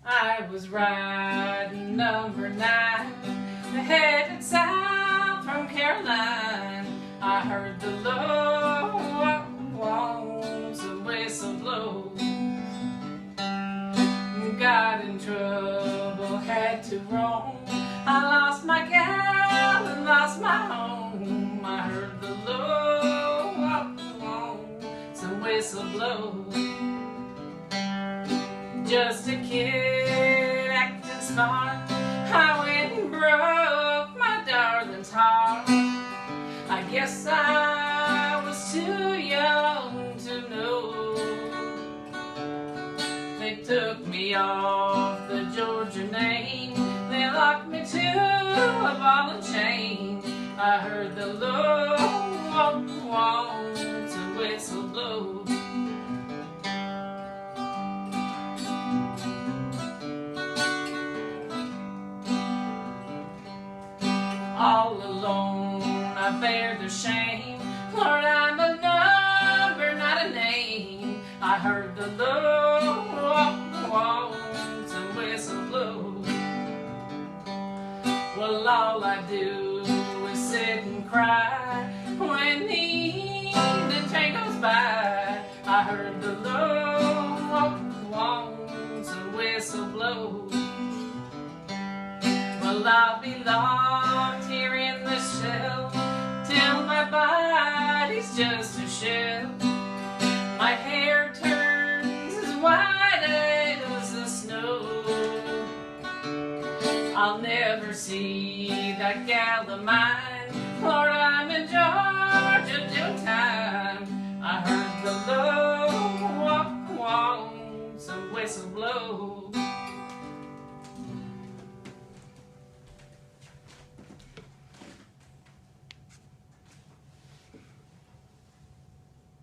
I was riding number 9, headed south from Caroline. I heard the lonesome whistle blow. Got in trouble, had to roam. I lost my gal and lost my home. I heard the lonesome whistle blow. Just a kid acting smart, I went and broke my darling's heart. I guess I was too young to know. They took me off the Georgia name, they locked me to a ball and chain. I heard the lonesome whistle blow. All alone I bear the shame, Lord, I'm a number, not a name. I heard the lonesome whistle blow. Well, all I do is sit and cry when the evening train goes by. I heard the lonesome whistle blow. Well, I'll be locked here in the shell till my body's just a shell. My hair turns as white as the snow. I'll never see that gal of mine.